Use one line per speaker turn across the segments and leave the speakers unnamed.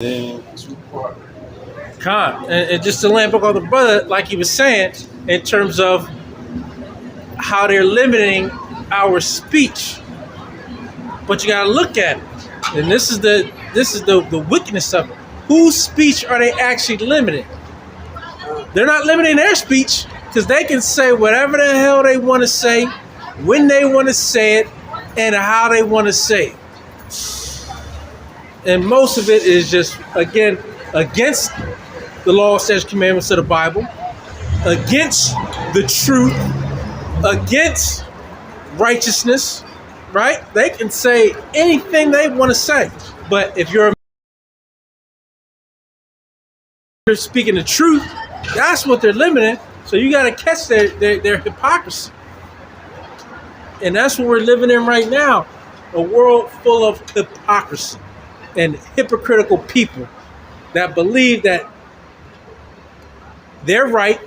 Then two-part.
And just to land back on the brother, like he was saying, in terms of how they're limiting our speech. But you gotta look at it. And this is the wickedness of it. Whose speech are they actually limiting? They're not limiting their speech because they can say whatever the hell they want to say, when they want to say it, and how they want to say it. And most of it is just, again, against the law, statutes, commandments of the Bible, against the truth, against righteousness, right? They can say anything they want to say. But if you're speaking the truth, that's what they're limiting. So you got to catch their hypocrisy. And that's what we're living in right now. A world full of hypocrisy and hypocritical people that believe that they're right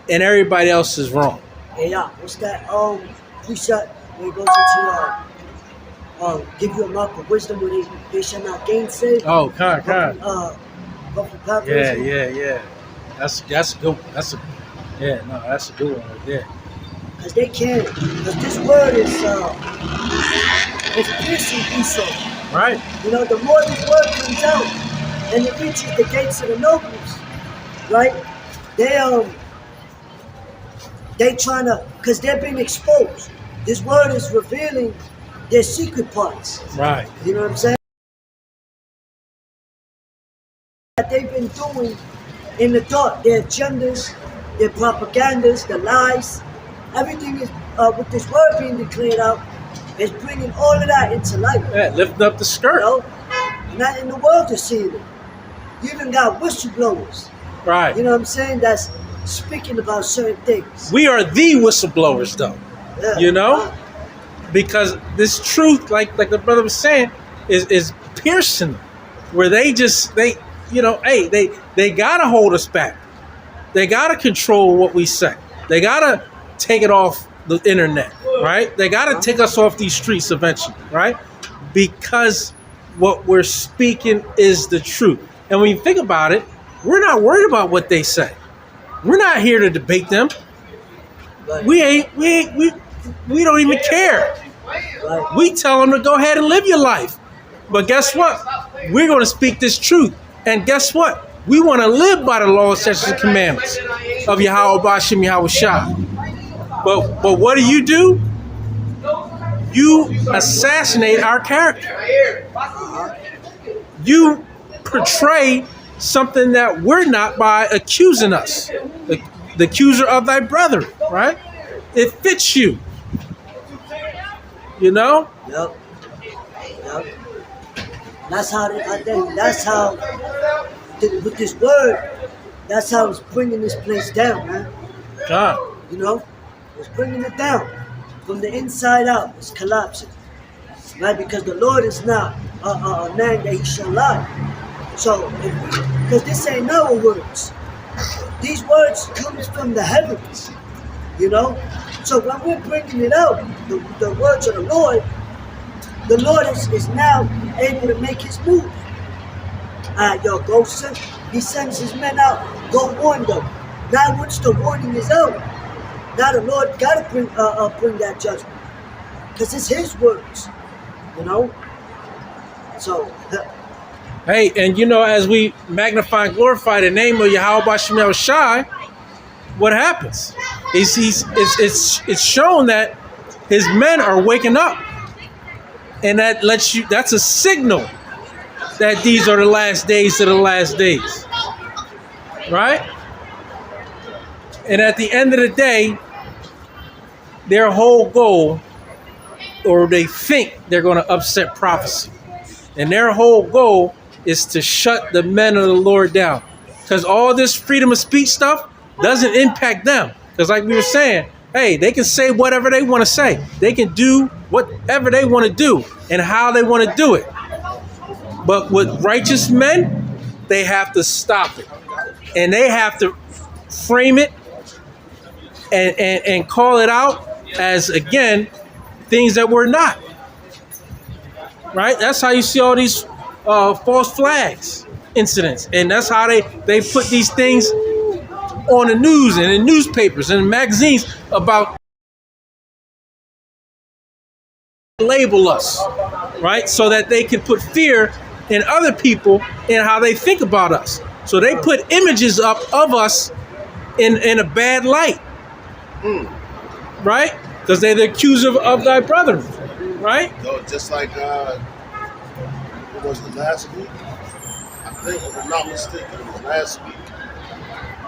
and everybody else is wrong.
Hey, what's that precept where it goes into give you a mark of wisdom where they shall not gainsay?
Oh, kind. Yeah. That's a good one. That's a good one right there.
Because they can't. Because this word is it's piercing Esau.
Right.
You know, the more this word comes out and it reaches the gates of the nobles, right? They trying to, because they're being exposed. This word is revealing their secret parts.
Right.
You know what I'm saying? That they've been doing in the dark, their agendas, their propagandas, the lies, everything is with this word being declared out, is bringing all of that into light.
Yeah, lifting up the skirt.
You know? Not in the world is seeing it. You even got whistleblowers.
Right.
You know what I'm saying? That's speaking about certain things.
We are the whistleblowers, though.
Yeah.
You know, because this truth, like the brother was saying, is piercing them. Where they gotta hold us back. They gotta control what we say. They gotta take it off the internet, right? They gotta take us off these streets eventually, right? Because what we're speaking is the truth. And when you think about it, we're not worried about what they say. We're not here to debate them. We don't even care. We tell them to go ahead and live your life. But guess what? We're going to speak this truth. And guess what? We want to live by the law, statutes, and commandments of Yahweh Bashim Yahweh Shah. But what do? You assassinate our character. You portray something that we're not by accusing us. The accuser of thy brother, right? It fits you. You know?
Yep. That's how with this word, that's how it's bringing this place down, man.
God.
You know? It's bringing it down. From the inside out, it's collapsing. Right? Because the Lord is not a man that he shall lie. So, because this ain't our words. These words comes from the heavens. You know? So when we're bringing it out, the words of the Lord is now able to make his move. Go send. He sends his men out. Go warn them. Now once the warning is out, now the Lord got to bring that judgment. Because it's his words. You know? So...
Hey, and you know, as we magnify and glorify the name of Yahweh Bashim Yahweh Shai, what happens? It's shown that his men are waking up. And that's a signal that these are the last days of the last days. Right? And at the end of the day, their whole goal, or they think they're going to upset prophecy. And their whole goal is to shut the men of the Lord down. Because all this freedom of speech stuff doesn't impact them. Because like we were saying, hey, they can say whatever they want to say. They can do whatever they want to do and how they want to do it. But with righteous men, they have to stop it. And they have to frame it and call it out as, again, things that we're not. Right? That's how you see all these false flags incidents, and that's how they put these things on the news and in newspapers and in magazines about label us, right? So that they can put fear in other people and how they think about us. So they put images up of us in a bad light, right? Because they're the accuser of thy brethren, right?
No, just like it was the last week. I think, if I'm not mistaken, it was last week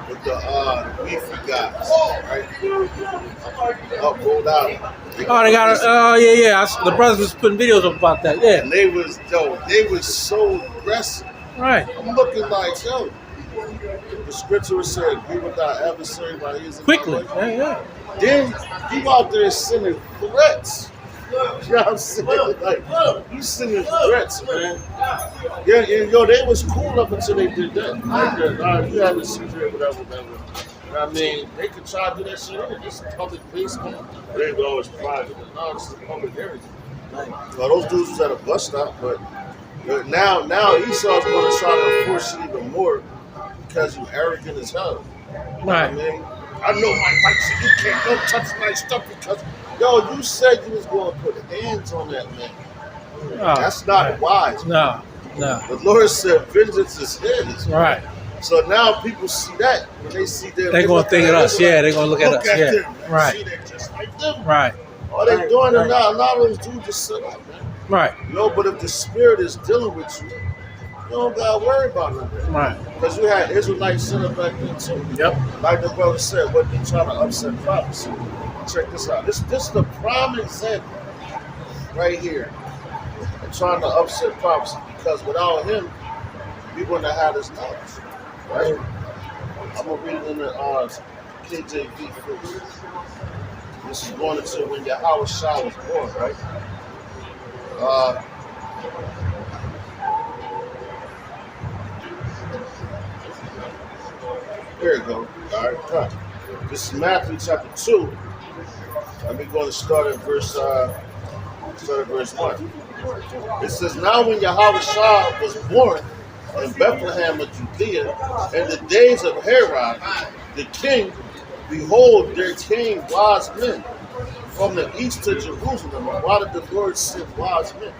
with the Beefy guys, right? Rolled out.
Oh, they got yeah. The brothers was putting videos up about that, yeah.
And they was so aggressive.
Right.
I'm looking like, yo, the scripture said, "Agree with thy adversary while he is in
Quickly,
thy way."
yeah.
Then you out there sending threats. You know what I'm saying? Like, you sending threats, man. Yeah, and yo, they was cool up until they did that. Like, you have a secret, whatever. You know what I mean? They could try to do that shit here. This is public place, man. They go, it's private. No, this is public area. Well, those dudes was at a bus stop, but now Esau's going to try to enforce it even more because you arrogant as hell.
Right.
I mean, I know my rights and you can't don't touch my stuff because, yo, you said you was going to put hands on that man.
Oh,
That's not wise.
No.
The Lord said vengeance is his.
Right.
So now people see that when they see them.
They're going to think of us. Yeah, they're going to look at us. Yeah.
Them,
Right.
See that just like them.
Right.
All they doing it now, a lot of those dudes just sit up, man.
Right.
You know, but if the spirit is dealing with you, you don't got to worry about nothing.
Right.
Because we had Israelites sitting up back then too.
Yep.
Like the brother said, what they trying to upset prophecy. Check this out. This is the prime example right here of trying to upset prophecy, because without him, we wouldn't have had this knowledge. Right? I'm going to read it in the KJV first. This is going into when Yahweh Shah was born, right? Here we go. All right, come. This is Matthew chapter 2. And we're going to start at verse 1. It says, now when Yahweh Shah was born in Bethlehem of Judea, in the days of Herod, the king, behold, there came wise men from the east to Jerusalem. And why did the Lord send wise men?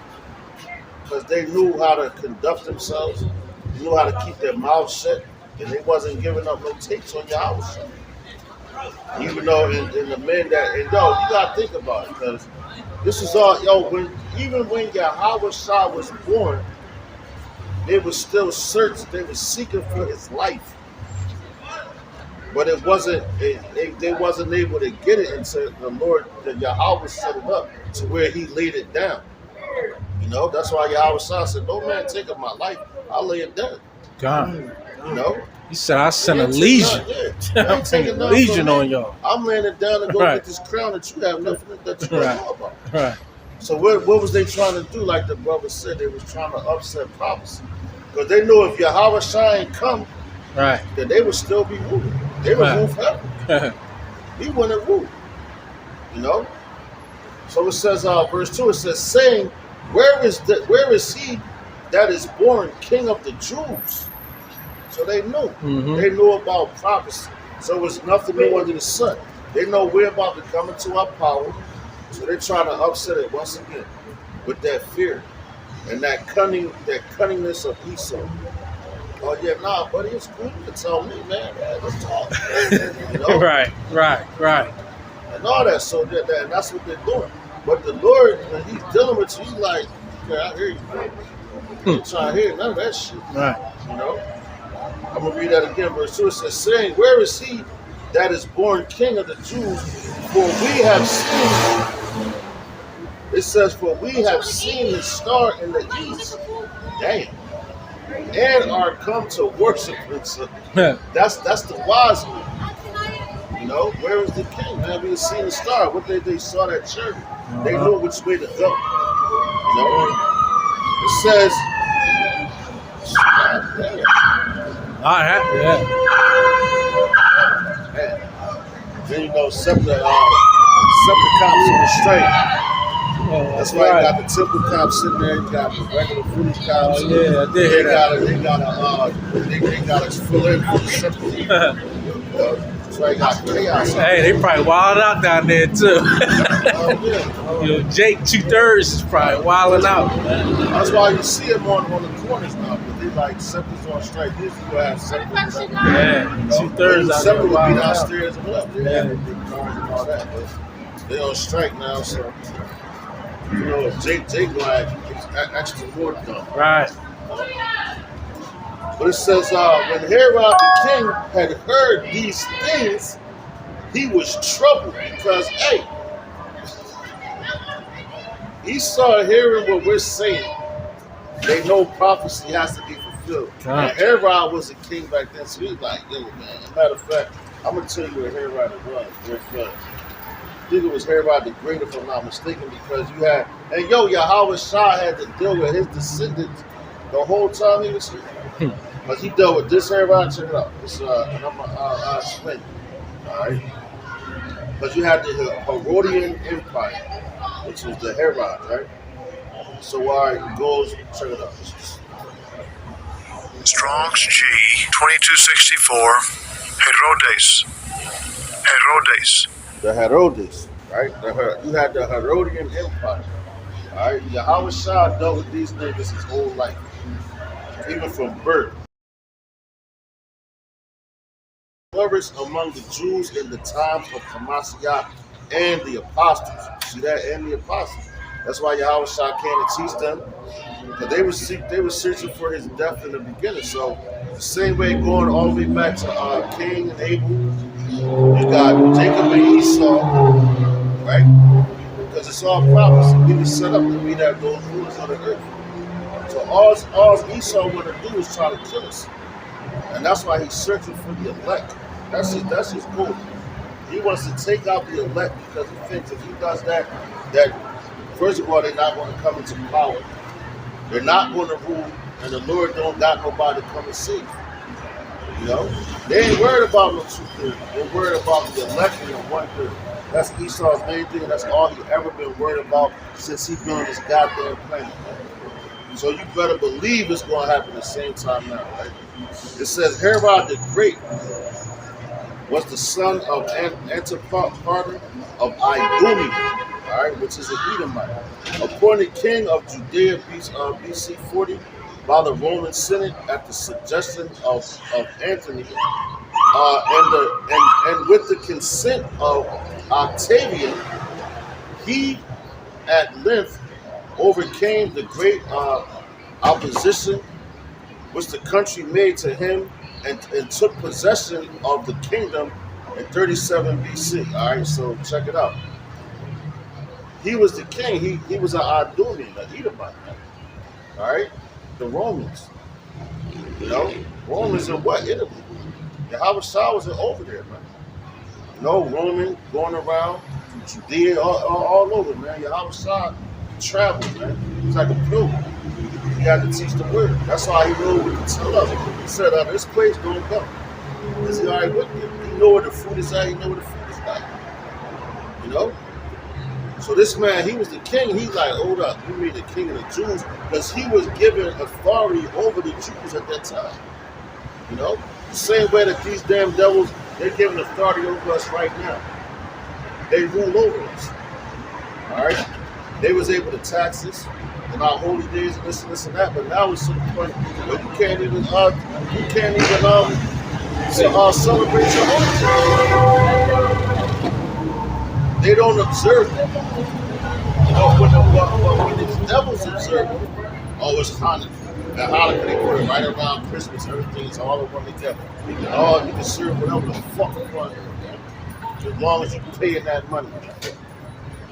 Because they knew how to conduct themselves, they knew how to keep their mouths shut, and they wasn't giving up no takes on Yahweh. Even though in the men that, and yo, you gotta think about it, because this is all, even when Yahweh Shah was born, they were still searching, they were seeking for his life. But it wasn't, they wasn't able to get it until the Lord, the Yahweh set it up to where he laid it down. You know, that's why Yahweh Shah said, no man take up my life, I'll lay it down.
God.
You know?
He said, I sent a legion. I'm taking a legion on y'all.
I'm laying it down and go get this crown that you have nothing that you don't know about.
Right.
So what was they trying to do? Like the brother said, they was trying to upset prophecy. Because they knew if Yahweh Shah ain't come,
right,
that they would still be ruling. They would move heaven. He wouldn't rule. You know? So it says, verse 2, it says, saying, where is he that is born king of the Jews? So they knew. Mm-hmm. They knew about prophecy. So it's nothing new under the sun. They know we're about to come into our power. So they're trying to upset it once again with that fear and that cunningness of Esau. Oh yeah, nah, buddy, it's cool. You can tell me, man. Let's talk. You know? Right. And all that. So and that's what they're doing. But the Lord, when he's dealing with you, he's like, okay, I hear you. You ain't trying to hear none of that shit. Right. You know? I'm going to read that again. Verse 2, it says, saying, where is he that is born king of the Jews? For we have seen, it says, for we have seen his star in the east. Damn. And are come to worship him. So that's the wise one. You know, where is the king? Man, we have seen the star. What they saw that church. They knew which way to go. You know? It says, God damn.
Not happy, yeah.
Man. Then you know, set the cops on the straight. That's why you got the temple cops sitting there. You got the regular footage cops.
Oh, yeah, I did hear that.
They gotta fill in for the temple. That's why you got chaos.
Hey, they probably wild out down there too. Jake 2/3 is probably wilding out.
That's why you see them on the corners now. But they like September's on strike. Usually you have September.
Yeah, 2/3 out there
September would be
wilding out.
downstairs and up. They have big cars and all that. But they on strike now, so Jake gonna have extra work done.
Right.
But it says when Herod the king had heard these things, he was troubled because Esau hearing what we're saying, they know prophecy has to be fulfilled. And Herod was a king back then, so he's like, yo, man. As a matter of fact, I'm gonna tell you where Herod was real fast. I think it was Herod the Great, if I'm not mistaken, because you had, and Yahweh Shah had to deal with his descendants the whole time he was here. Because he dealt with this Herod, check it out. It's, and I'll explain it. Alright? Because you had the Herodian Empire, which was the Herod, right? So it goes, check it out.
Strong's G 2264 Herodes.
The Herodes, right? You had the Herodian Empire. Alright? Yahweh Shah dealt with these niggas his whole life. Even from birth. Flourished among the Jews in the times of Hamashiach and the apostles. See that? And the apostles. That's why Yahweh Shah came to teach them. Because they were searching for his death in the beginning. So the same way going all the way back to Cain and Abel, you got Jacob and Esau, right? Because it's all prophecy. We were set up to be those rulers of the earth. So all Esau want to do is try to kill us. And that's why he's searching for the elect. That's his goal. He wants to take out the elect because he thinks if he does that first of all, they're not going to come into power. They're not going to rule, and the Lord don't got nobody to come and save. They ain't worried about no 2/3. They're worried about the elect and the 1/3. That's Esau's main thing, and that's all he ever been worried about since he been on this goddamn planet. So you better believe it's going to happen at the same time now, right? It says Herod the Great was the son of Antipater of Idumea, all right, which is an Edomite, appointed king of Judea BC 40 by the Roman Senate at the suggestion of Antony, and with the consent of Octavian, he at length overcame the great opposition which the country made to him and took possession of the kingdom in 37 BC. All right, so check it out. He was the king. He was an Idumean, an Edomite. All right, the Romans. Romans in what? Italy. Yahweh Shah wasn't over there, man. Roman going around Judea, all over, man. Yahweh Shah traveled, man. He's like a pilgrim. He had to teach the word. That's why he rode with the tell us. He said, this place don't go. Because he already with you. You know where the food is at, you know where the food is at. So this man, he was the king. He's like, hold up, you mean the king of the Jews? Because he was given authority over the Jews at that time. The same way that these damn devils, they're giving authority over us right now. They rule over us. All right? They was able to tax us in our holy days and this and that, but now it's to the point where you can't even celebrate your holiday. They don't observe it. When the devils observe it, it's Hanukkah. And Hanukkah, they put it right around Christmas. Everything is all over together. You can serve whatever the fuck you want, man. As long as you paying that money.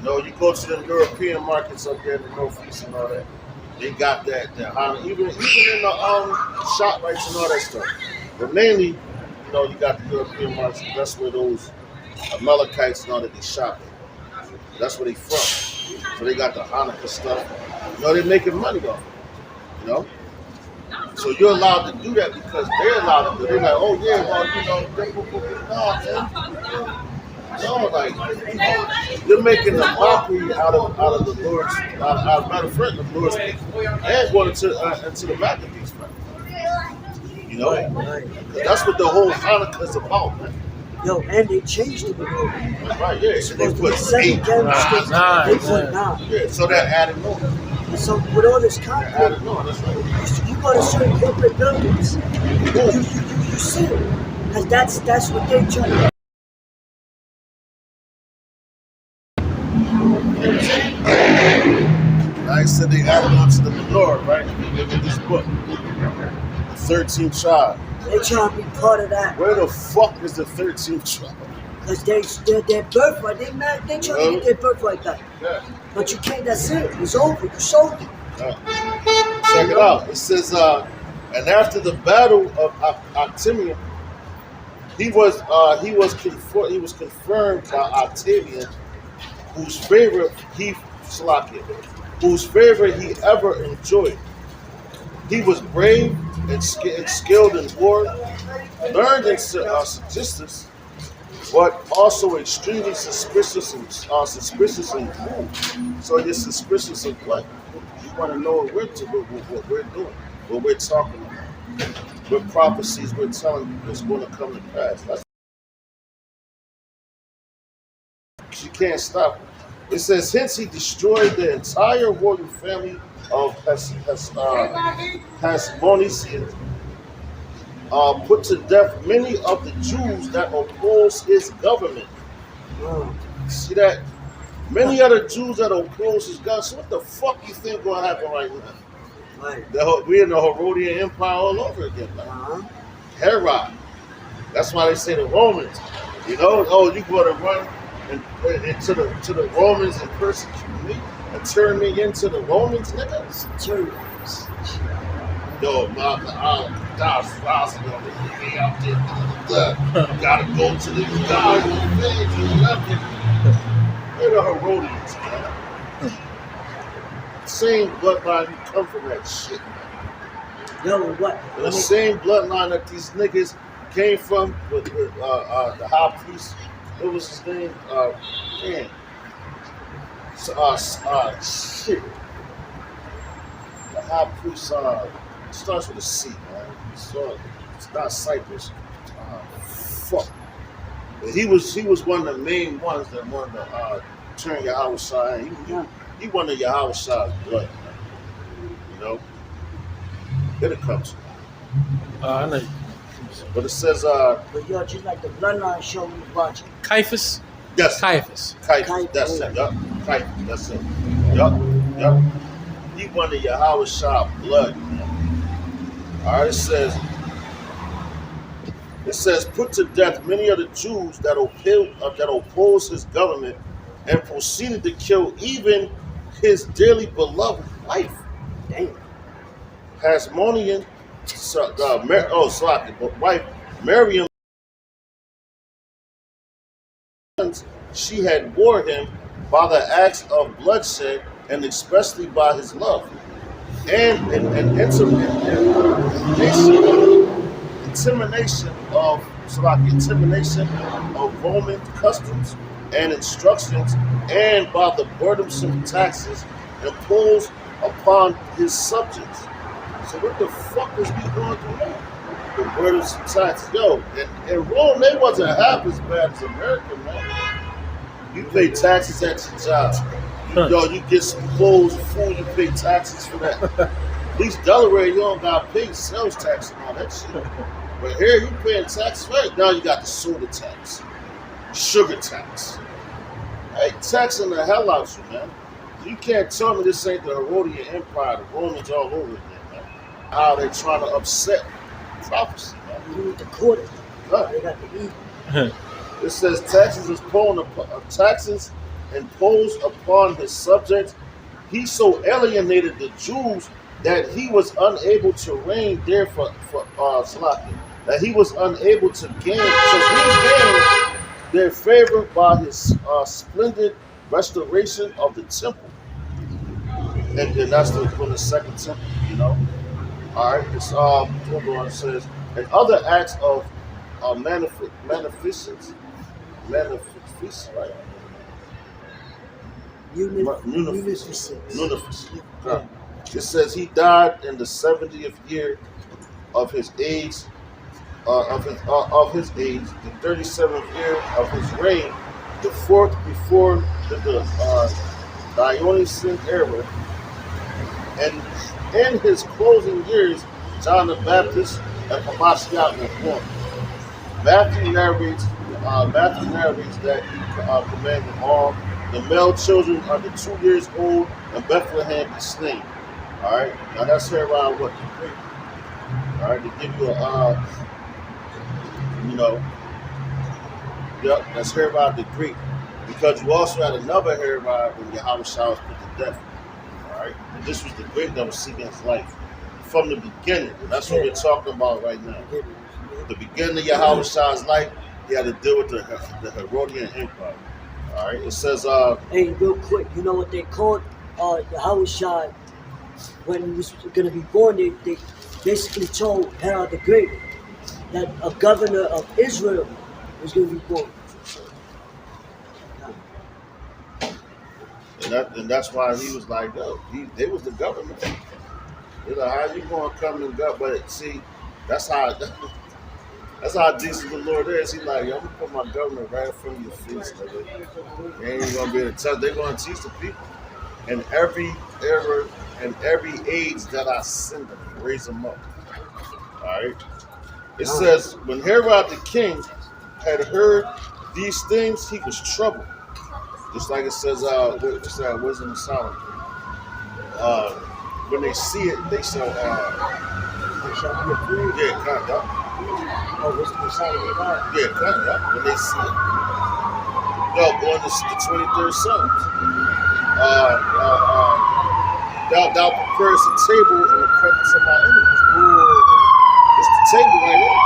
You go to the European markets up there in the Northeast and all that. They got that Hanukkah, even in the shop rights and all that stuff. But mainly, you got the European markets. That's where those Amalekites and all that they shop at. That's where they from. So they got the Hanukkah stuff. They're making money off it. So you're allowed to do that because they're allowed to do it. They're like, oh yeah, well, No, like you're making a mockery out of the Lord's matter of fact, the Lord's people, and going into the Maccabees, man. You know,
Right, right.
that's what the whole Hanukkah is about, man.
Yo, and they changed the menorah.
Right? Yeah. So they
Supposed to
put
be 7
8.
candlesticks.
Nine,
They put
yeah.
9.
Yeah. So that added on.
And so with all this
That
conflict,
added on. That's right.
you go to certain corporate buildings, you see it. Because that's what they're trying to.
I said they added on to the menorah, right? Look at this book, the 13th tribe.
They trying to be part of that.
Where the fuck is the 13th tribe?
Because their birthright, they trying to get their birthright back.
Yeah.
But you can't, that's it. It's over. You sold it.
Check it out. It says, and after the battle of Actimium, he was confirmed by Octavian, whose favor he ever enjoyed. He was brave and skilled in war, learned in statistics, but also extremely suspicious and cruel. So you're suspicious of what? You want to know what we're doing, what we're talking about, what prophecies we're telling you is going to come to pass. You can't stop it. It says, hence he destroyed the entire royal family of Hasmonicians, put to death many of the Jews that oppose his government. See that? Many of the Jews that oppose his government. So what the fuck you think going to happen right now?
Right.
We're in the Herodian Empire all over again. Like. Herod. That's why they say the Romans. You know, oh, you going to run to the Romans and persecute me and turn me into the Romans, niggas? Yo, out there. Gotta go to the guy who made you left it. They're the Herodians, man. Same bloodline who come from that shit, man.
Yo, what?
The same bloodline that these niggas came from with the high priest. What was his name? Man. Shit. The high priest starts with a C, man. It's not Cyprus. Fuck. But he was one of the main ones that wanted to turn Yahweh Shai. He wanted Yahweh Shai's blood, man. You know? It'll come to
I know.
But it says,
But yo, just like the bloodline show we watching.
Caiaphas?
yes,
Caiaphas.
Caiaphas, that's it, yup. Caiaphas, that's it. Yup. He wanted Yahweh Shai blood, man. All right, it says, put to death many of the Jews that oppose his government and proceeded to kill even his dearly beloved wife.
Damn.
Hasmonean, wife Miriam, she had bore him by the acts of bloodshed and especially by his love and intimidation of Roman customs and instructions, and by the burdensome taxes imposed upon his subjects. So what the fuck is we going through now? The burdensome taxes. Yo, in Rome, they wasn't half as bad as America, man. You pay taxes at your job. Yo, you get some clothes, food, you pay taxes for that. At least Delaware, you don't got to pay sales tax and all that shit. But here, you paying taxes, right? Now you got the soda tax, sugar tax. Hey, taxing the hell out you, man. You can't tell me this ain't the Herodian Empire, the Romans all over again, man. How they trying to upset prophecy, man.
You need the quarter.
Huh.
They got to eat.
It says taxes imposed upon his subjects. He so alienated the Jews that he was unable to reign there for Salakia. That he was unable to regain their favor by his splendid restoration of the temple. And then that's from the second temple, you know. All right, it's it says, and other acts of magnificence Munificence, right?
Munificence.
Munificence.
Yeah.
It says he died in the 70th year of his age, of his age, the 37th year of his reign, the fourth before the Dionysian era, and in his closing years, John the Baptist and Hamashiach were born. Matthew narrates that he commanded all the male children under 2 years old in Bethlehem be slain. All right, now that's here around what the Greek. All right, to give you a yep, that's Herod the Greek, because you also had another Herod when Yahweh Shah was put to death. All right, and this was the Greek that was seeking his life from the beginning. That's what we're talking about right now. The beginning of Yahweh Shah's life, he had to deal with the Herodian Empire. All right, it says.
Hey, real quick, you know what they called Yahweh Shah when he was going to be born? They basically told Herod the Great that a governor of Israel was going to be born.
And that's why he was like, yo, they was the government. They're like, how you going to come and go? But see, that's how decent the Lord is. He's like, yo, I'm going to put my government right in front of your face. Nigga. They ain't going to be able to touch. They're going to teach the people. In every era and every age that I send them, raise them up. All right? It says, when Herod the king had heard these things, he was troubled. Just like it says, what's that, Wisdom of Solomon. When they see it, they shall,
They shall be afraid.
yeah, kind of.
Oh, Wisdom of Solomon, God.
Yeah, kind of. When they see it. Yo, going to the 23rd Psalms. Thou preparest a table in the presence of my enemies. Ooh. It's the table right here.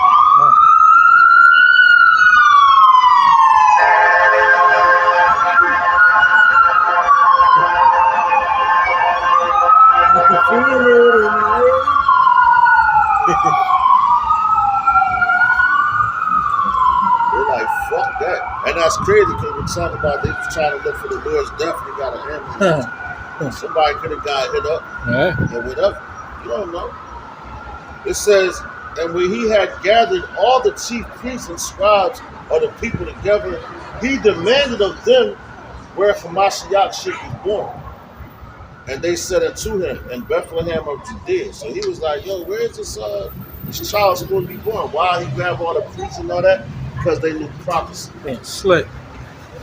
I can feel it in the air.
They're like, fuck that. And that's crazy because we're talking about they was trying to look for the Lord's death and they got an ambulance. Somebody could have got hit up or whatever. You don't know. It says, and when he had gathered all the chief priests and scribes of the people together, he demanded of them where Hamashiach should be born. And they said unto him, in Bethlehem of Judea. So he was like, yo, where is this child supposed to be born? Why he grabbed all the priests and all that? Because they knew prophecy.
Man, slick.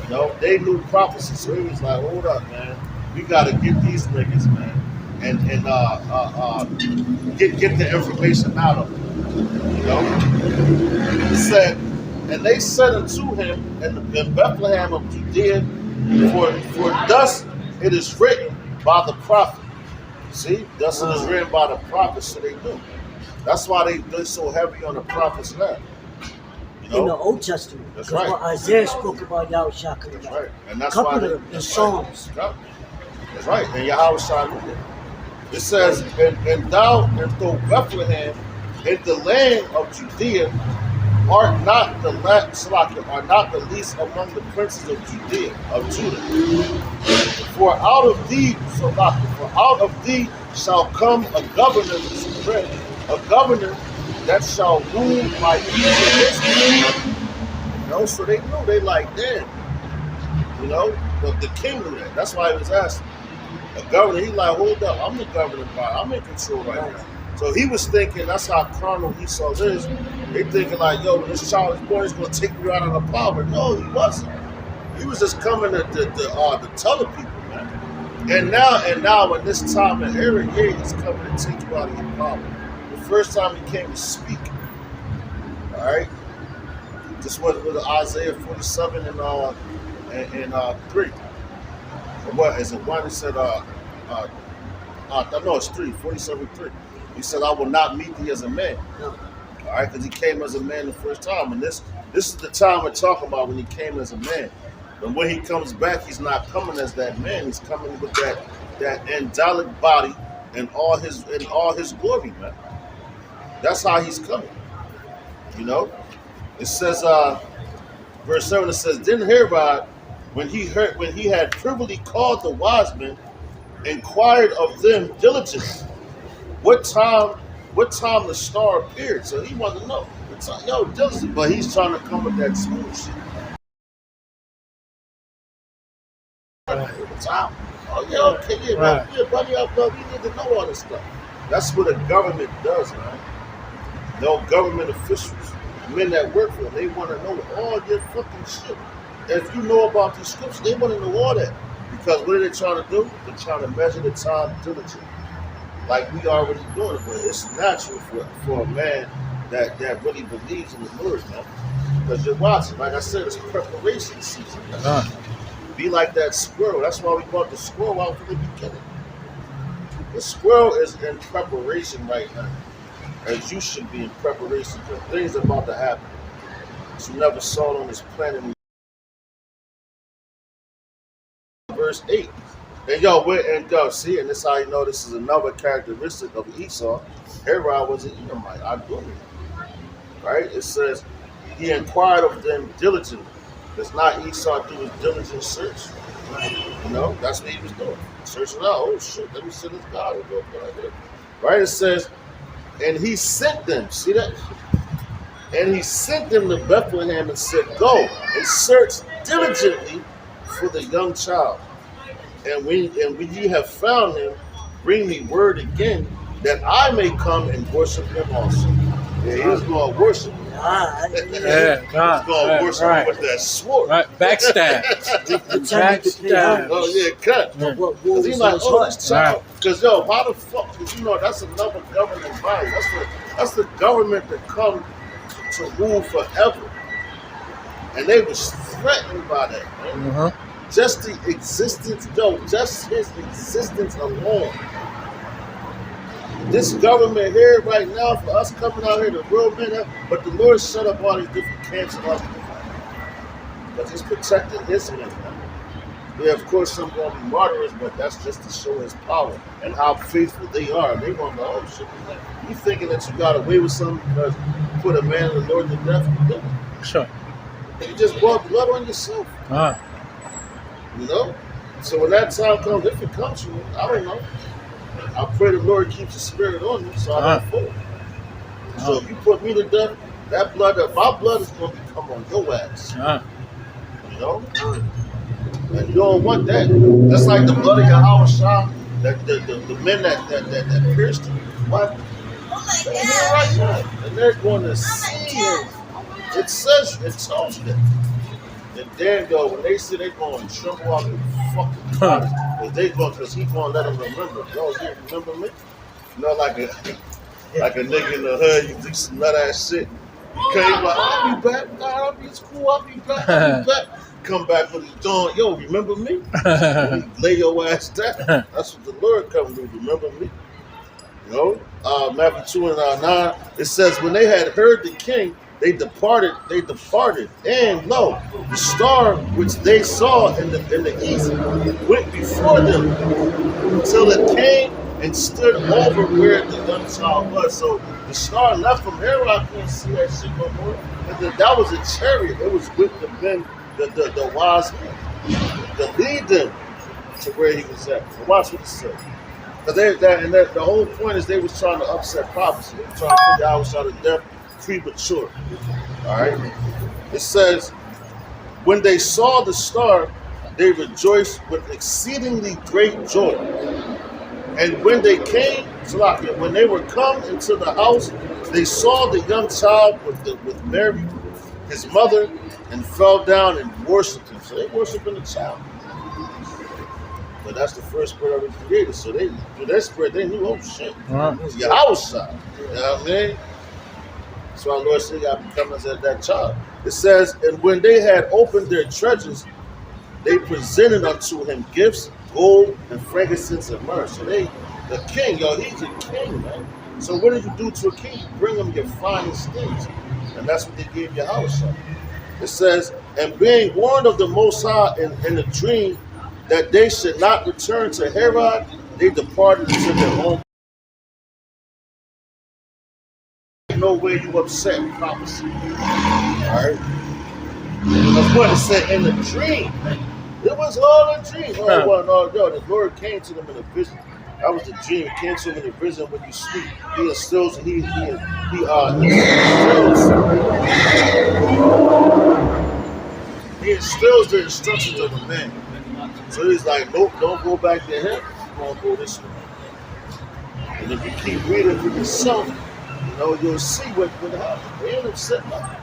You know, they knew prophecy. So he was like, hold up, man. We got to get these niggas, man. And get the information out of them. You know? He said, and they said unto him in Bethlehem of Judea, for thus it is written by the prophet. See, thus it is written by the prophet, so they knew. That's why they're so heavy on the prophets now. You know?
In the Old Testament.
That's right.
What Isaiah spoke about Yahweh Shah coming
That's
back.
right. And that's
Couple
why
of them in Psalms.
That's right. And Yahweh Shah knew that. It says, and thou Bethlehem, in the land of Judea, art not the least among the princes of Judah. For out of thee shall come a governor, a governor that shall rule by Israel. You know, so they knew. They like, damn. You know, but the king knew that. That's why he was asking. A governor, he like, hold up, I'm the governor, I'm in control right now. So he was thinking, that's how carnal Esau is. They thinking like, yo, when this child is born, he's gonna take you out of the power. No, he wasn't. He was just coming to tell the people, man. And now in this time in Herod, yeah, he's coming to take you out of your power. The first time he came to speak. All right. This was with Isaiah 47 and 3. What is it? One, he said, no, it's 3, 47:3. He said, I will not meet thee as a man.
No.
All right, because he came as a man the first time. And this is the time we're talking about when he came as a man. And when he comes back, he's not coming as that man. He's coming with that angelic body and all his glory, man. That's how he's coming. You know? It says, Verse 7 it says, Then Herod, when he had privily called the wise men, inquired of them diligently what time the star appeared. So he wanted to know. Yo, diligent, but he's trying to come with that smooth shit. What time? Oh yeah, okay, yeah,
Right.
yeah, buddy, we need to know all this stuff. That's what a government does, man. No government officials, men that work for them, they want to know all your fucking shit. If you know about these scriptures, they want to know all that. Because what are they trying to do? They're trying to measure the time diligently. Like we already doing it, but it's natural for a man that really believes in the word, man. Because you're watching, like I said, it's preparation season. Man. Be like that squirrel. That's why we brought the squirrel out from the beginning. The squirrel is in preparation right now. As you should be in preparation for things about to happen that you never saw on this planet. Verse 8. And yo, see, and this is how you know this is another characteristic of Esau. Herod was an Edomite, Idumea. Right? It says, he inquired of them diligently. Does not Esau do his diligent search? You know, that's what he was doing. Searching out, oh shit, let me see this God. Right? It says, and he sent them, see that? And he sent them to Bethlehem and said, Go and search diligently for the young child. And when ye have found him, bring me word again, that I may come and worship him also. Yeah, he was going to worship him.
Yeah,
He was going to worship him with that sword.
Right, backstab. Backstab.
Oh, yeah, cut. Because he's like, oh, this child. Because, yo, how the fuck? Because, you know, that's another governing body. That's the government that come to rule forever. And they was threatened by that, man.
Uh-huh.
Just the existence, just his existence alone. This government here right now, for us coming out here, the real men, but the Lord set up all these different camps and all these different, because he's protecting his men, man. Yeah, of course, some going to be martyrs, but that's just to show his power and how faithful they are. They want to, oh shit, you thinking that you got away with something because you put a man in the Lord to death? You didn't.
Sure.
You just brought blood on yourself. You know? So when that time comes, if it comes to me, I don't know. I pray the Lord keeps the spirit on me so I don't fall. So if you put me to death, that blood, my blood is going to come on your ass. You know? And you don't want that. That's like the blood of Yahweh Shah, that the men that pierced you. What? They're here right now. And they're going to see him. It says, it tells you that. And then when they say they're going to tremble out their fucking bodies, because he's going to let them remember. Yo, you remember me? You know, like a nigga in the hood, you do some nut ass shit. You came like, I'll be back, God, I'll be cool, I'll be back. Come back with his dawn, yo, remember me? Lay your ass down. That's what the Lord come to, remember me? You know? Matthew 2:9, it says, when they had heard the king, they departed, and lo, the star which they saw in the east went before them until it came and stood over where the young child was. So the star left from Herod, couldn't see that shit no more. And that was a chariot. It was with the men, the wise men, to lead them to where he was at. So watch what he said. Because the whole point is they was trying to upset prophecy. They were trying to figure out how to death premature. All right. It says, when they saw the star, they rejoiced with exceedingly great joy. And when they came, when they were come into the house, they saw the young child with Mary, his mother, and fell down and worshipped him. So they worshiping the child. But that's the first spirit of the creator. So they, through that spirit, they knew, oh shit, Yahweh Shah. You know what I mean? That's why Lord said, I become as that child. It says, and when they had opened their treasures, they presented unto him gifts, gold, and frankincense and myrrh. So the king, he's a king, man. So what did you do to a king? You bring him your finest things. And that's what they gave Yahweh Shah. It says, and being warned of the Most High in a dream that they should not return to Herod, they departed to their home. No way you upset prophecy. All right. That's what it said in the dream. It was all a dream. Oh, well, no, yo, the Lord came to them in a vision. That was the dream. It came to them in a vision when you sleep. He instills, he instills the instructions of a man. So he's like, nope, don't go back to him. You're going to go this way. And if you keep reading for yourself, you'll see what happened. They end up setting up.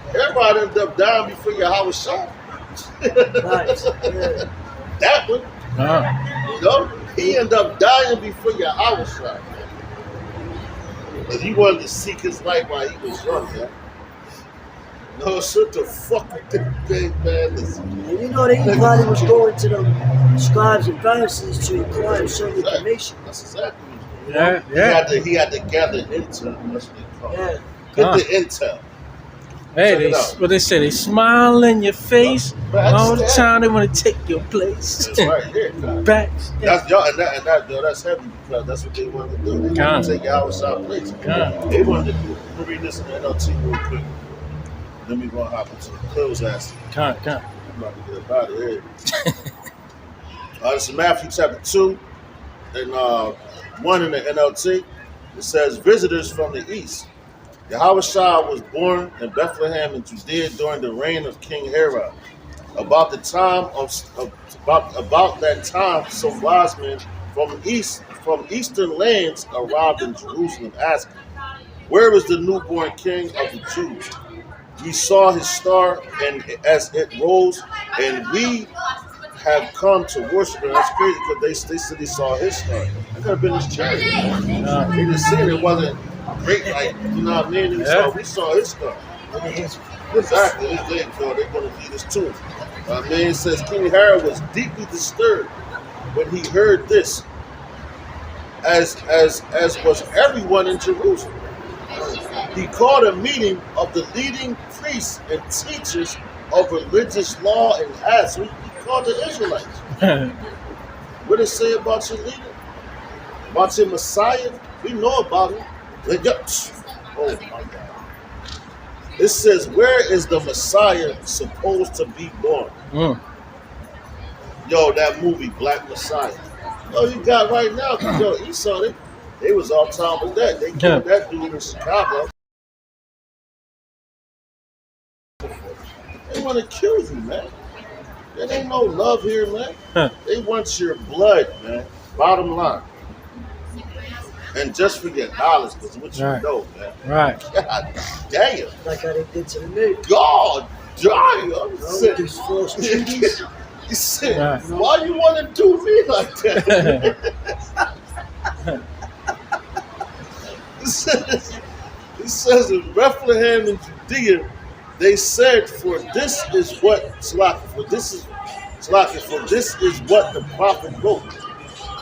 Everybody ended up dying before Yahweh shot.
Right. Yeah.
That one, he ended up dying before Yahweh shot. Because he wanted to seek his life while he was young, man. No, shut the fuck with that thing, man. Listen.
And they probably was going to the scribes and Pharisees to inquire certain information.
That's exactly.
Yeah.
He had to gather intel. That's what they call it.
Yeah.
Get the intel.
Hey, what they say? They smile in your face all the time. They want to take your place.
That's right here.
Back.
That's y'all, and that's heavy because that's what they wanted to do. They wanted to take your outside place. They wanted to do. We'll read this in the NLT real quick. Then we're gonna hop into the close ass.
Come.
I'm about to get about it here. This is Matthew chapter 2 and 1 in the NLT. It says, visitors from the east. Yahushua was born in Bethlehem in Judea during the reign of King Herod. About that time, some wise men from eastern lands arrived in Jerusalem, asking, "Where is the newborn King of the Jews? We saw his star, and as it rose, and we have come to worship him." That's crazy because they said they saw his star. That could have been his chariot. They just said it wasn't great, like, you know what I mean? We saw his star. Exactly. They're going to lead us to it. It says King Herod was deeply disturbed when he heard this, as was everyone in Jerusalem. He called a meeting of the leading priests and teachers of religious law and asked. He called the Israelites. What does it say about your leader? About your Messiah? We know about him. Oh my God. It says, where is the Messiah supposed to be born? Yo, that movie, Black Messiah. Oh, you got right now. Yo, Esau, they was off top of that. They killed that dude in Chicago. They want to kill you, man. There ain't no love here, man. They want your blood, man. Bottom line. And just for your knowledge, because what you know, man.
Right.
God damn.
Like how they did to the nigga.
God damn.
These false treaties.
He said, why you want to do me like that? It says in Bethlehem in Judea, they said, for this is what the prophet wrote.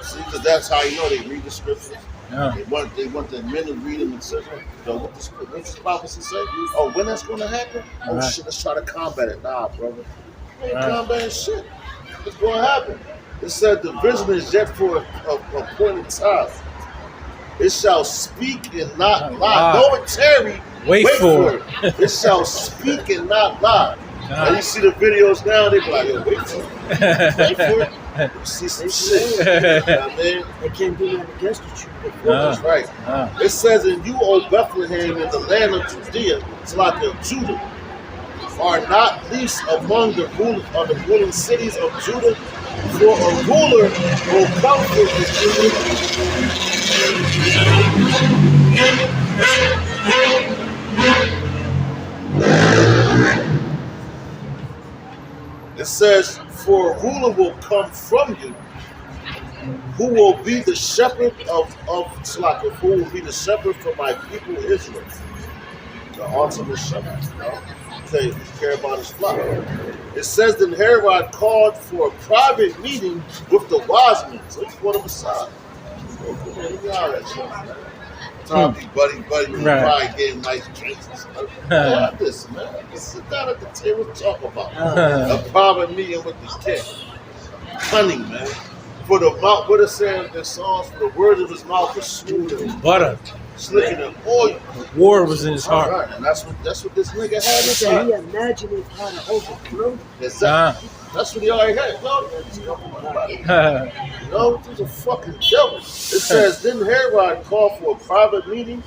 See, because that's how you know they read the scriptures.
Yeah.
They want the men to read them and say, what's the prophecy say? Oh, when that's going to happen? Oh, shit, let's try to combat it. Nah, brother. We ain't combating shit. What's going to happen? It said the vision is yet for a appointed time. It shall speak and not lie. Though it tarry, wait for it. It shall speak and not lie. And you see the videos now, they be like, yo, wait for it. Wait for it. You see some shit. You know what I mean?
They can't do that against the truth.
That's right. It says, and you, O Bethlehem, in the land of Judea, it's like a Judah, are not least among the ruling cities of Judah, for a ruler will come for It says, for a ruler will come from you, who will be the shepherd of Slacker, who will be the shepherd for my people Israel. The ultimate shepherd, Okay, care about his flock. It says that Herod called for a private meeting with the wise men. So he brought them aside. You all that shit. Time to be buddy with probably getting nice drinks and stuff. Like this, man. Let's sit down at the table and talk about a private meeting with the king. Cunning, man. For the mouth, what it says in Psalms, for the words of his mouth is smooth and
butter.
slicker than oil.
War was in his
All
heart.
right, and that's what this nigga had
He said he
inside.
imagined how to overthrow.
Exactly. That's what he already had. No, it was a fucking devil. It says, then Herod called for a private meeting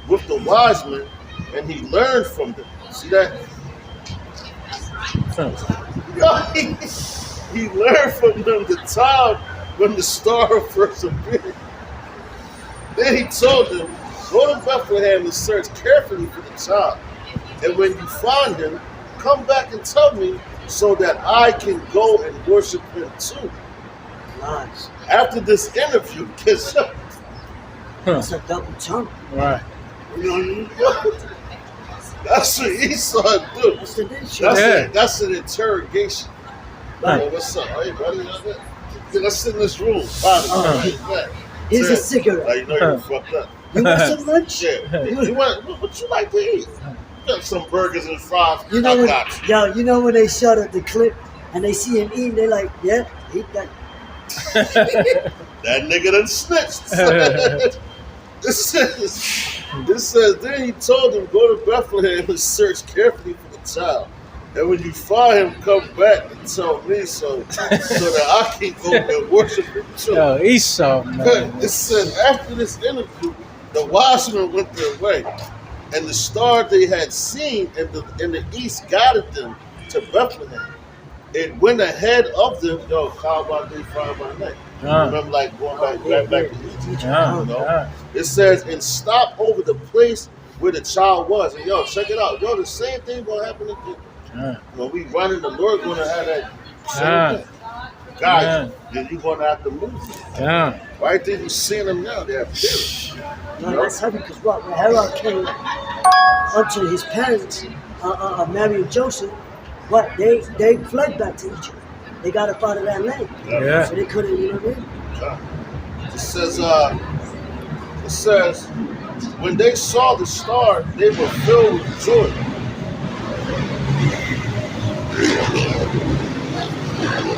with the wise men, and he learned from them. See that? He learned from them the time when the star first appeared. Then he told them, go to Bethlehem and search carefully for the child. And when you find him, come back and tell me so that I can go and worship him too.
Lies.
After this interview, because
It's a double tongue.
Right.
You know what I mean?
that's what Esau do.
That's the issue.
That's an interrogation.
Right.
Yo, what's up? Hey, buddy, let's sit in this room.
Here's a cigarette.
Like, you know you fucked up.
You want some lunch?
Yeah. You want, what you like to eat? You got some burgers and fries.
You know
I
when,
got you.
yo, you know when they shot at the clip and they see him eating, they're like, yeah, eat that.
That nigga done snitched. This says, then he told him, go to Bethlehem and search carefully for the child. And when you find him, come back and tell me so that I can go and worship him too.
Yo, Esau, man.
It says, after this interview, the wise men went their way, and the star they had seen in the east guided them to Bethlehem. It went ahead of them. Yo, call by day, fire by night. Remember, like going back to Egypt. You know? It says, and stop over the place where the child was. And yo, check it out. Yo, the same thing gonna happen again. When we run in, the Lord gonna have that same thing. Guys, then you're gonna have to move. Right there, you seeing them now. They're fearless.
No, that's heavy because what? When Herod came unto his parents, Mary and Joseph, what? They fled back to Egypt. They got up out of that land.
Yeah.
So they couldn't, you know what I mean?
It says, when they saw the star, they were filled with joy.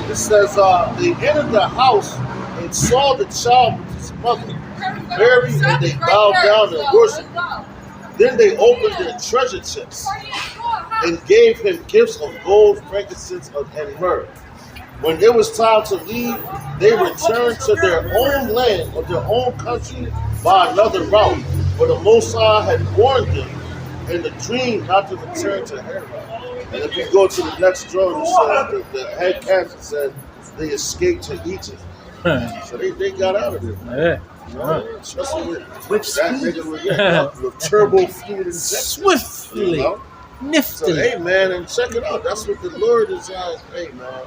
It says, they entered the house and saw the child with his mother, Mary, and they bowed down and worshiped him. Then they opened their treasure chests and gave him gifts of gold, frankincense, and myrrh. When it was time to leave, they returned to their own land or their own country by another route. But the Most High had warned them in the dream not to return to Herod. And if you go to the next drawing, it says the head captain said they escaped to Egypt. So they got out of there. You know, especially with that nigga with turbo fluid injection.
Swiftly,
You know? So,
niftily.
hey, man, and check it out. That's what the Lord is on. Hey, man.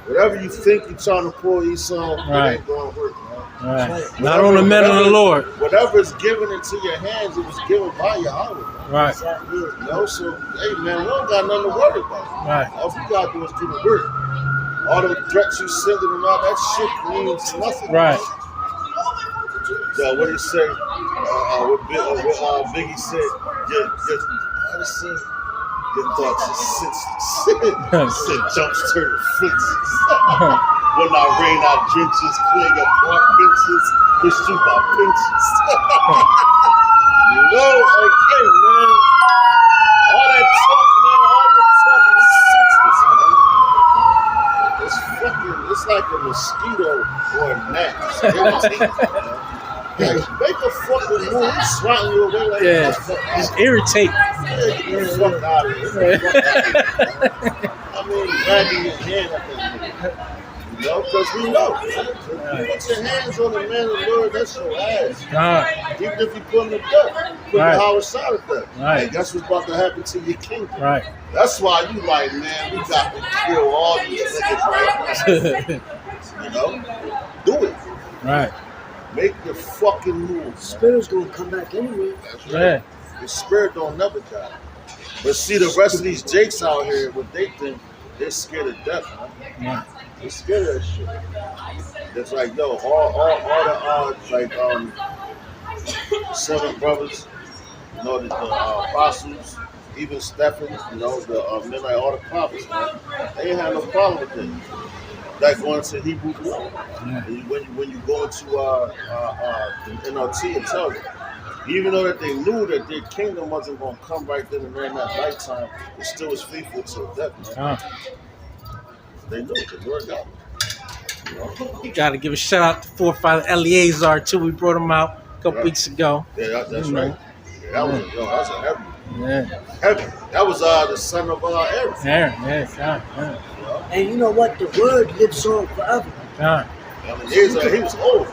Whatever you think you're trying to pull Esau, it ain't going to work, man.
Right. Not on the men of the Lord.
Whatever is given into your hands, it was given by Yahweh, man.
Right.
You know, so, hey, man, we don't got nothing to worry about.
Right.
All we got to do is do the work. All the threats you sending and all that shit means nothing.
Right.
So what did he say? What Biggie said, your thoughts are senseless. Said jumps turn to flinches. When I rain, I drenches, clear your park benches, push through my pinches. You know, like, hey, man, all that talk, man, all your talk is senseless, man. It's fucking, it's like a mosquito or a gnat. It's irritating, man. Hey, make a fucking move. He's swatting you away like that.
Just irritate.
Get the fuck out of here. I mean, grabbing your hand up in here. You know, because we know. You put your hands on the man of the Lord, that's your ass. Even if you put him to death, put the Howard side of that.
Right.
Hey, that's what's about to happen to your kingdom.
Right.
That's why you like, man, we got to kill all these niggas right now. You know? Do it.
Right.
Make the fucking move.
Spirit's gonna come back anyway.
That's right.
Yeah.
The spirit don't never die. But see, the rest of these jakes out here, what they think, they're scared of death, man.
Yeah.
They're scared of that shit. It's like, yo, all the like seven brothers, you know, the apostles, even Stephen, you know, the men like all the prophets, man. They ain't had no problem with it. like going to Hebrew 1.
Yeah.
When you go into the NLT, it tells you. Even though that they knew that their kingdom wasn't going to come right then and there in that lifetime, it still was faithful till death, man. They knew it. The Lord got it. You know?
Got to give a shout out to Forefather Eleazar too. We brought him out a couple weeks ago.
Yeah, that's right. Yeah, that was a heavy.
Yeah.
Heavy. That was the son of Aaron.
Yeah.
And you know what? The word lives on forever.
He was old.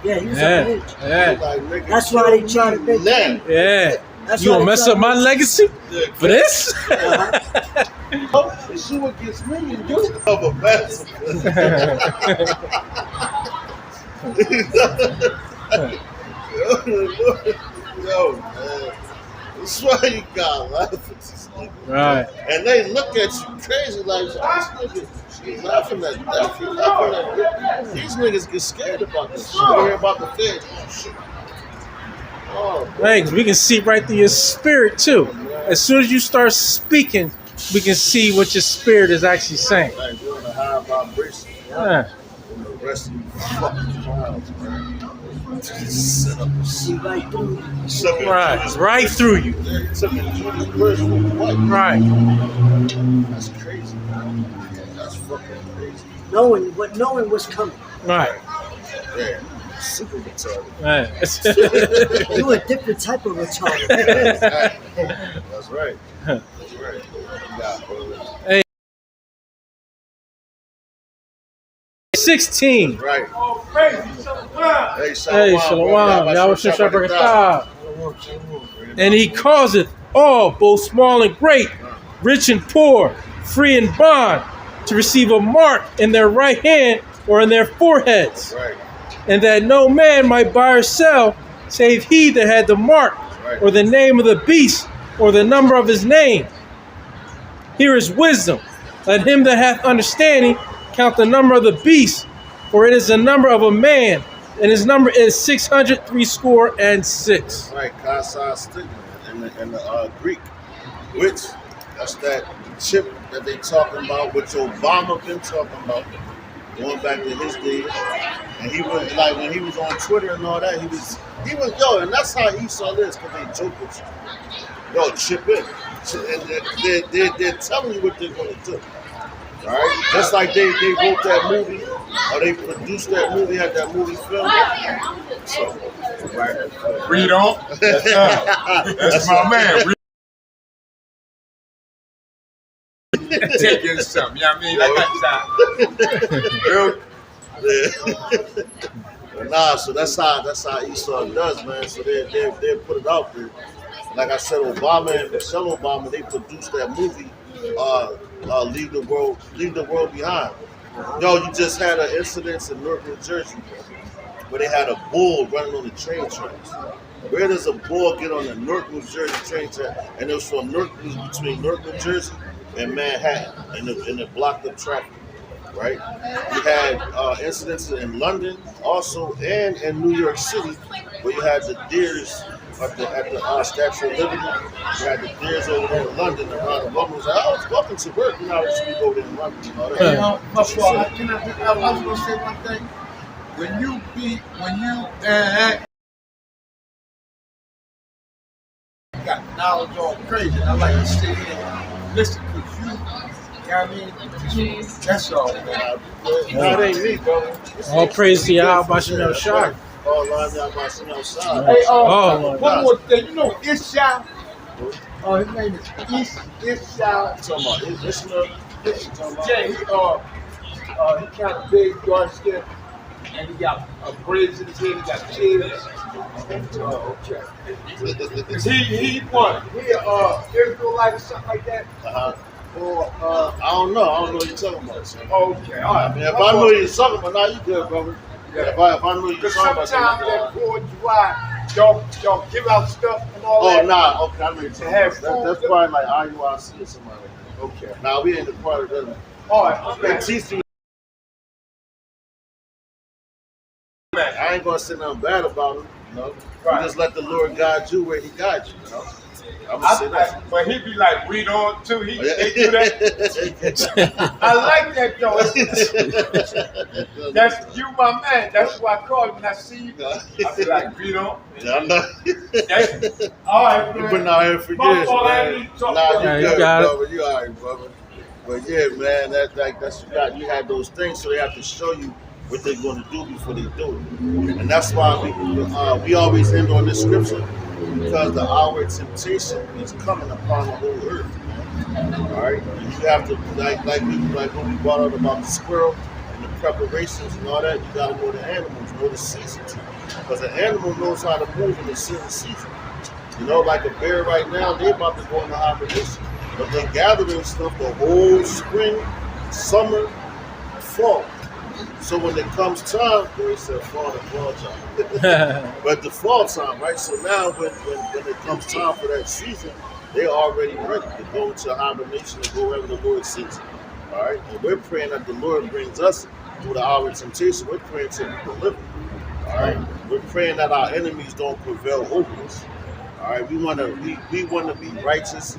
Yeah, he was an age.
Yeah.
Like, nigga,
That's why they try to make
now.
Yeah.
That's
You
why
gonna
they
mess
try
up
to
my
make-
legacy for this?
The shoe against me and you of a bastard. Yo, man. That's why you gotta laugh at this nigga.
Right.
And they look at you crazy like, this nigga, she's laughing at death. You laughing at death. These niggas get scared about this shit. They hear about the feds. Oh, shit. Oh,
Thanks. We can see right through your spirit too. As soon as you start speaking, we can see what your spirit is actually saying.
like, you're on a high vibration.
Yeah.
And the rest of you fucking clowns, man. Just sit up and
See
shit.
right through you.
Suck it.
Right through you.
They took it to the person with white.
Right.
That's crazy, man. That's fucking crazy.
Knowing what's coming.
Right.
Yeah, super retarded.
Right.
You a different type of retarded.
That's right. That's right. Yeah, bro.
16.
Right. Hey,
Hey, Shalom. Yahweh Shem Barakatah. And he causeth all, both small and great, rich and poor, free and bond, to receive a mark in their right hand or in their foreheads,
Right.
and that no man might buy or sell, save he that had the mark, or the name of the beast, or the number of his name. Here is wisdom. Let him that hath understanding count the number of the beast, for it is the number of a man, and his number is 666.
Right. Kasa stigma in the Greek, which that's that chip that they talking about, which Obama been talking about, going back to his days. And he was like, when he was on Twitter and all that, he was yo, and that's how Esau is, because they joke with you. Yo, chip in. And they're telling you what they're going to do. All right? Just like they wrote that movie, or they produced that movie, had that movie filmed. So, right.
Read on. That's my man. Take in something, you know what I mean? Like that.
But nah, so that's how Esau does, man. So they put it out there. Like I said, Obama and Michelle Obama, they produced that movie, Leave the World Behind. Yo, you just had an incident in Newark, New Jersey, where they had a bull running on the train tracks. Where does a bull get on the Newark, New Jersey train track? And it was from between Newark, New Jersey and Manhattan, and it blocked up traffic. Right? You had incidents in London also, and in New York City, where you had the deers at the Statue of Liberty. You had the deers over there in London. Around the woman was like, I was walking to work, you know, I was going to go there in London. You know,
Hey, first of all, I was going to say one thing. When you got knowledge all crazy, I like to sit here and listen because you know what I mean? That's all, man.
That ain't me, bro.
All praise to Yahweh Shem Shai.
All lines out by Shem Shai.
Hey,
Oh.
one more thing. You know Isha? His name is Isha.
Talking about Ishmael.
Yeah, he kind of big, dark skin, and he got braids in his head. He got kids. Oh, okay. He won. He Israelite or something like that. Or
I don't know. I don't know what you're talking about. Son.
okay, all right.
I mean, if I know what you're talking about, now you good, brother. Yeah. If I know what you're
Because
talking about,
sometimes
then,
that 4th of July, y'all give out stuff and all
oh,
that.
nah. Okay, I know what you're talking
have
about. That's
food.
probably like IUIC or something like that.
Okay.
Now we ain't the part of that.
All right.
They
Okay.
teach you. I ain't gonna say nothing bad about him, you know.
Right.
You just let the Lord guide you where He guides you, you know. I would say that.
But he be like, read on too. They do that. I like that though. That's you, my man. That's why I call you when I see you. I be like, read on.
Yeah, I know.
All right,
You've
man.
been out here for
My
years,
fault, I
man.
didn't mean to talk
Nah,
about
you
it.
good,
You got it.
brother. You all right, brother. But yeah, man, that's you had those things, so they have to show you what they're going to do before they do it, and that's why we always end on this scripture because the hour of temptation is coming upon the whole earth. All right, and you have to like when we brought out about the squirrel and the preparations and all that. You got to know the animals, know the seasons, because an animal knows how to move in a certain season. You know, like a bear right now, they about to go into hibernation. But they're gathering stuff the whole spring, summer, fall. So when it comes time, they said fall time. But the fall time, right? So now when it comes time for that season, they're already ready to go into hibernation and go wherever the Lord sends them. All right? And we're praying that the Lord brings us through the hour of temptation. We're praying to be delivered. All right? We're praying that our enemies don't prevail over us. All right, we want to be righteous.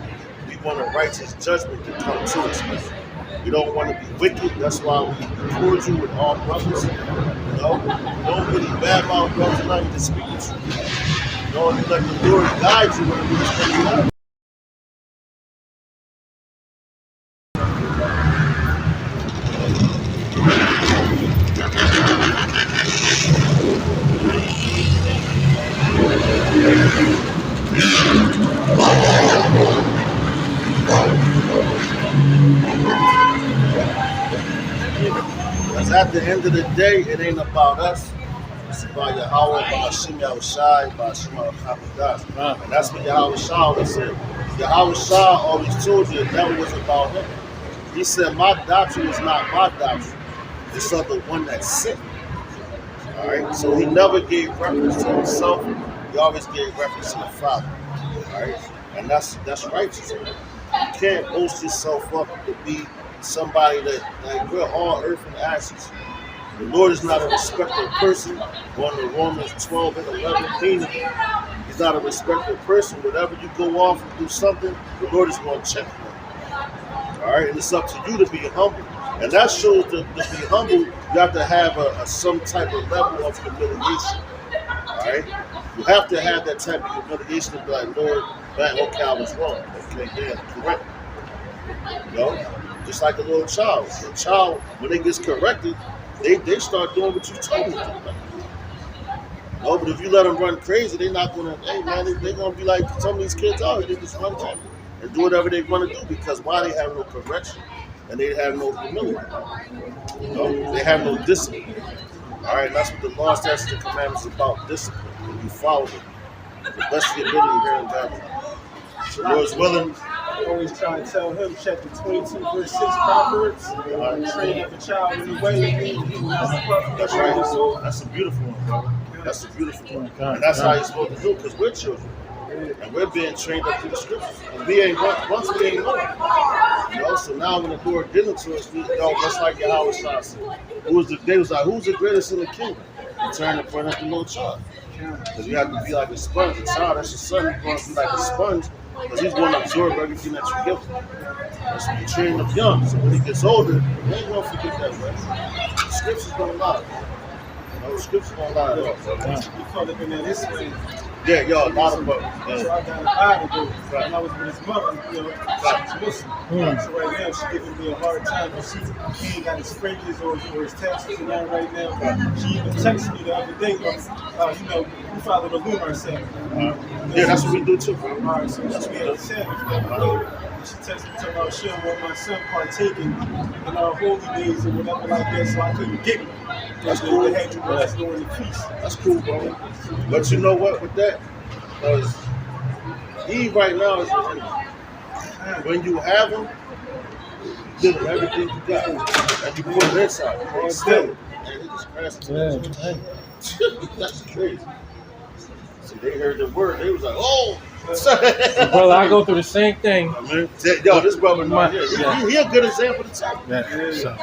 We want a righteous judgment to come to us. We don't want to be wicked. That's why we encourage you with all brothers. You know, don't really badmouth brothers. Not to speak the truth. You know, and let the Lord guide you when it is coming out. Because at the end of the day, it ain't about us. It's about Yahweh, Ba'ashim Yahushai, Ba'ashim Yahushai. And that's what Yahweh Shah always said. Yahweh Shah always told you that was about him. He said, my doctrine is not my doctrine. It's of the one that sent me. All right? So he never gave reference to himself. He always gave reference to the Father. All right? And that's righteous. You can't boast yourself up to be somebody that, like, we're all earth and ashes. The Lord is not a respecter of person. Going to Romans 12 and 11, meaning he's not a respecter of person. Whenever you go off and do something, the Lord is going to check you. All right? And it's up to you to be humble. And that shows to be humble, you have to have some type of level of humiliation. All right? You have to have that type of humiliation to be like, Lord, man, okay, I was wrong. Okay, yeah, correct. You know? Just like a little child. A child, when they get corrected, they start doing what you told them to do. No, but if you let them run crazy, they're not going to, hey man, they're going to be like some of these kids out here, they just run time and do whatever they want to do because why? They have no correction and they have no humility. You know, they have no discipline. All right, and that's what the law, statutes, and commandments is about, discipline. And you follow them. The best of your ability here in God. So Lord's willing.
I always try to tell him, chapter 22, verse 6, Proverbs, train up a child in the way that he will not depart.
That's right. That's a beautiful one, brother. That's a beautiful one. And that's how you're supposed to do it, because we're children. And we're being trained up through the scriptures. And we ain't once we ain't know. You know, so now when the Lord did it to us, we know just like Yahweh Shah said. They was like, who's the greatest in the kingdom? You turn and point at the little child. Because you have to be like a sponge. The child, that's your son, you're going to be like a sponge. Because he's going to absorb everything that you give him. That's when you train him young. So when he gets older, he ain't going to forget that, man. The scriptures don't lie. You know, the scriptures don't lie at all.
We call it in this way.
Yeah, y'all, not about
So I got an eye to go. When I was with his mother, you know, she's missing. So right now, she's giving me a hard time because he ain't got his fringes or his taxes and all right now. She even texted me the other day, you know, we follow the lunar Sabbath.
yeah, that's what we do too, bro.
All right, so she made a Sabbath. She texted me talking about she don't want my son partaking in our holy days or whatever like that, so I couldn't get him.
That's cool.
They had to bless during the feast.
That's cool, bro. But you know what with that? Because Eve right now is your enemy. When you have him, you give him everything you got. And you put it inside. You can't steal it. And he just crashes.
Yeah.
That's crazy. See, they heard the word. They was like, oh.
Brother, I go through the same thing.
Yo, this brother, he a good example to tell.
Yeah. So,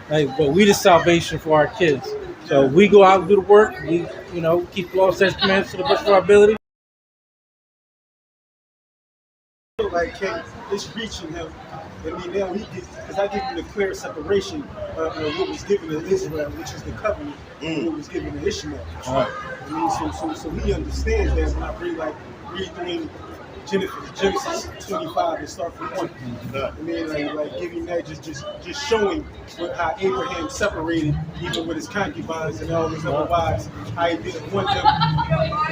hey, but we the salvation for our kids. So we go out and do the work. We, you know, keep the law, statutes, commandments to the best of our ability.
like it's reaching him. I mean, now he gets, because I give him the clear separation of what was given to Israel, which is the covenant, and what was given to Ishmael. I mean, so he understands that when I read through Genesis 25 and start from 1. I mean, like giving that, just showing how Abraham separated, even with his concubines and all his other wives, how he didn't want them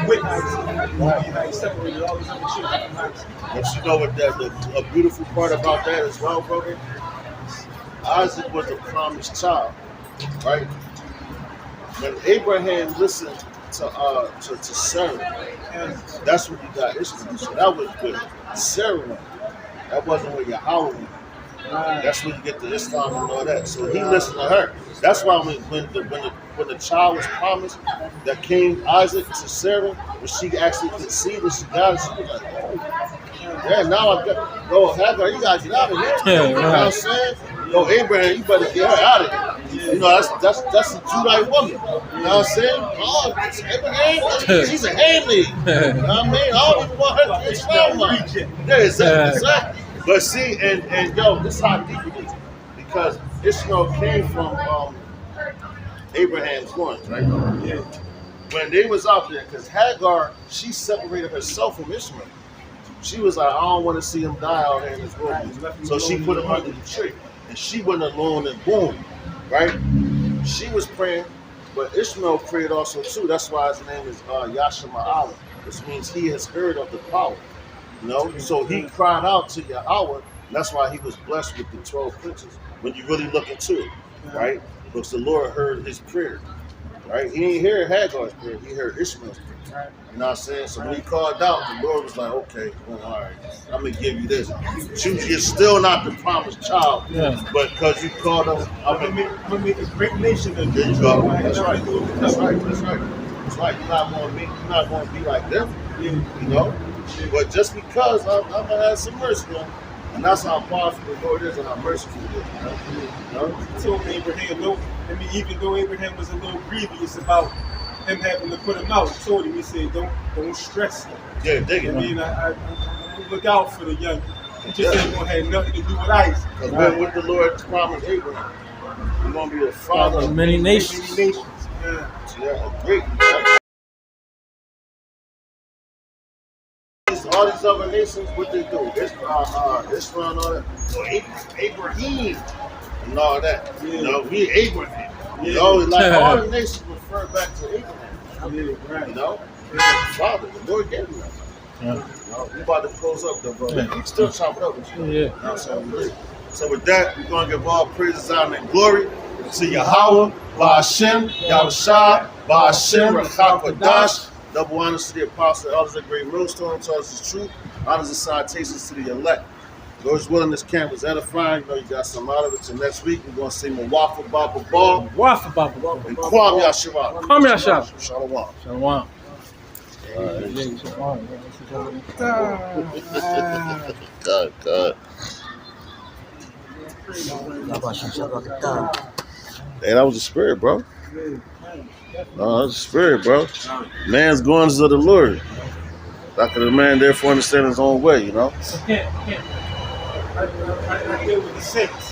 with Isaac, how he separated all his other children from Isaac.
But you know what a beautiful part about that as well, brother? Isaac was a promised child, right? When Abraham listened to Sarah, that's when you got Ishmael. So that was with Sarah. That wasn't with Yahweh. That's when you get the Islam and all that. So he listened to her. That's why when the child was promised, that came Isaac to Sarah, when she actually conceived and she got it, she was like, oh, yeah, now I got, yo, Hagar, you gotta get out of here. You know what I'm saying? Yo, Abraham, you better get her out of here. You know, that's a Judite woman. You know what I'm saying? Oh, it's Abraham, she's a handmaid. You know what I mean? I don't even want her to get child. Yeah, exactly. But see, and yo, this is how deep it is. Because Ishmael came from Abraham's loins, right? Yeah. When they was out there, because Hagar, she separated herself from Ishmael. She was like, I don't want to see him die out here in this wilderness. So she put him under the tree. And she went alone and boom, right? She was praying, but Ishmael prayed also too. That's why his name is Yashama'ala, which means he has heard of the power. You know? So he cried out to Yahweh. That's why he was blessed with the 12 princes. When you really look into it, right? Because the Lord heard his prayer, right? He didn't hear Hagar's prayer. He heard Ishmael's prayer. You know what I'm saying? So when he called out, the Lord was like, okay, well, all right, I'm going to give you this. You're still not the promised child, but because you called him, I'm going to make a great nation of you. There you go. That's right. That's right. That's right. That's right. You're not going to be like them, you know? But just because I'm going to have some mercy on. And that's how powerful the Lord is and how merciful he is. You know?
He told Abraham, even though Abraham was a little grievous about him having to put him out, he told him, he said, don't stress him.
Yeah, dig it.
I mean, I look out for the young. He just ain't going to have nothing to do with Isaac.
Because what the Lord promised Abraham, you're going to be the father of
many nations.
Yeah.
So yeah, great. All these other nations, what they do? Israel and all that. So Abraham and all that. Yeah. You know, we Abraham. You know, like all the nations refer back to Abraham. Right. You know, Father, the Lord gave him that. Yeah. You know, we about to close up though, bro. Yeah. Still chop it up with you. Yeah. You know, so with that, we're gonna give all praises, honor, and glory to Yahweh, Ba'ashem, Yahushua, Ba'ashem, Rachakadash. Double honors to the apostle, elders of great millstone, tells us the truth. Honors and salutations to the elect. Lord's willing, this camp was edifying. You know, you got some out of it. So next week, we're going to say Mwafa Baba Ball.
Wafa Baba Ball.
And Kwam Yashua.
Kwam Yashua.
Shalom.
Shalom.
God. Hey, that was the spirit, bro. No, that's the spirit, bro. Man's going to the Lord. Like the man therefore understand his own way, you know?
I deal with the saints.